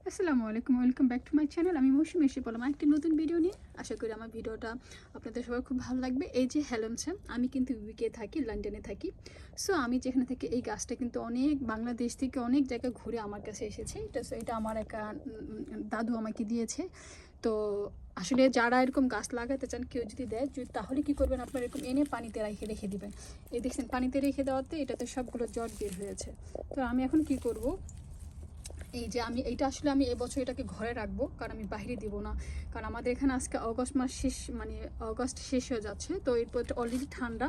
আসসালামু আলাইকুম, welcome back to my channel. আমি মৌসুমি এসে বললাম একটি নতুন ভিডিও নিয়ে। আশা করি আমার ভিডিওটা আপনাদের সবার খুব ভালো লাগবে। এই যে হ্যালোমসা, আমি কিন্তু ইউকে থাকি, লন্ডনে থাকি। সো আমি যেখানে থাকি এই গাছটা কিন্তু অনেক বাংলাদেশ থেকে অনেক জায়গায় ঘুরে আমার কাছে এসেছে। এটা আমার একটা দাদু আমাকে দিয়েছে। তো আসলে যারা এরকম গাছ লাগাতে চান, কেউ যদি দেয় তাহলে কি করবেন, আপনারা এরকম এনে পানিতে রেখে রেখে দিবেন। এই দেখছেন পানিতে রেখে দেওয়াতে এটাতে সবগুলো জট বের হয়েছে। তো আমি এখন কি করব, এই যে এইটা আসলে আমি এবছর এটাকে ঘরে রাখবো, কারণ আমি বাইরে দিব না। কারণ আমাদের এখানে আজকে অগস্ট মাস শেষ, মানে অগস্ট শেষ হয়ে যাচ্ছে। তো এরপর অলরেডি ঠান্ডা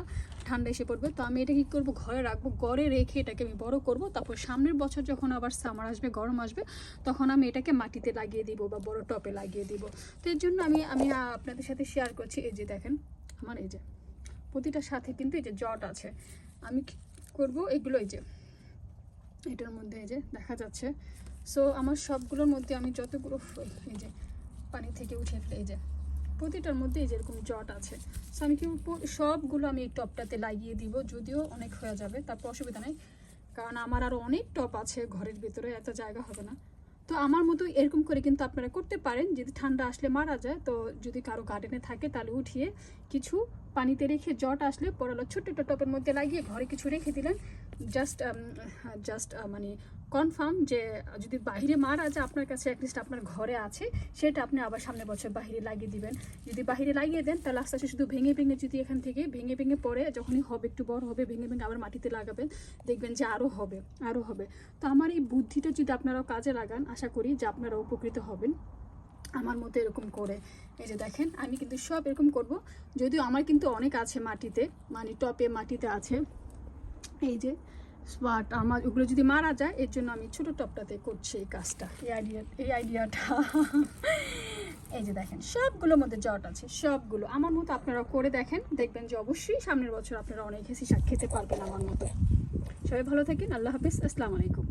এসে পড়বে। তো আমি এটা কী করবো, ঘরে রাখবো। ঘরে রেখে এটাকে আমি বড় করব। তারপর সামনের বছর যখন আবার সামার আসবে, গরম আসবে, তখন আমি এটাকে মাটিতে লাগিয়ে দিব বা বড় টপে লাগিয়ে দিব। তো এর জন্য আমি আমি আপনাদের সাথে শেয়ার করছি। এই যে দেখেন আমার এই যে প্রতিটার সাথে কিন্তু এই যে জট আছে। আমি কী করবো, এগুলো এই যে এটার মধ্যে এই যে দেখা যাচ্ছে। সো আমার সবগুলোর মধ্যে আমি যতগুলো এই যে পানি থেকে উঠে ফেলে, এই যে প্রতিটার মধ্যে এই যেরকম জট আছে। সো আমি কি সবগুলো আমি এই টপটাতে লাগিয়ে দিব। যদিও অনেক হয়ে যাবে, তারপর অসুবিধা নেই, কারণ আমার আরও অনেক টপ আছে ঘরের ভিতরে, এত জায়গা হবে না। তো আমার মতো এরকম করে কিন্তু আপনারা করতে পারেন। যদি ঠান্ডা আসলে মারা যায়, তো যদি কারো গার্ডেনে থাকে তাহলে উঠিয়ে কিছু পানিতে রেখে জট আসলে পড়ালো ছোট্ট একটা টপের মধ্যে লাগিয়ে ঘরে কিছু রেখে দিলেন। জাস্ট মানে কনফার্ম যে যদি বাইরে মারা যায়, আপনার কাছে অ্যাটলিস্ট আপনার ঘরে আছে, সেটা আপনি আবার সামনের বছর বাইরে লাগিয়ে দিবেন। যদি বাইরে লাগিয়ে দেন তাহলে আস্তে আস্তে শুধু ভেঙে ভেঙে, যদি এখান থেকে ভেঙে ভেঙে পড়ে, যখনই হবে একটু বড় হবে, ভেঙে ভেঙে আবার মাটিতে লাগাবেন, দেখবেন যে আরও হবে। তো আমার এই বুদ্ধিটা যদি আপনারাও কাজে লাগান, আশা করি যে আপনারা উপকৃত হবেন আমার মতো এরকম করে। এই যে দেখেন আমি কিন্তু সব এরকম করব। যদিও আমার কিন্তু অনেক আছে মাটিতে, মানে টপে মাটিতে আছে। এই যে বাট আমার ওগুলো যদি মারা যায়, এর জন্য আমি ছোটো টপটাতে করছি এই কাজটা, এই আইডিয়াটা। এই যে দেখেন সবগুলোর মধ্যে জট আছে, সবগুলো আমার মতো আপনারা করে দেখেন, দেখবেন যে অবশ্যই সামনের বছর আপনারা অনেক হেসি শাক খেতে পারবেন আমার মতো। সবাই ভালো থাকেন, আল্লাহ হাফিজ, আসসালামু আলাইকুম।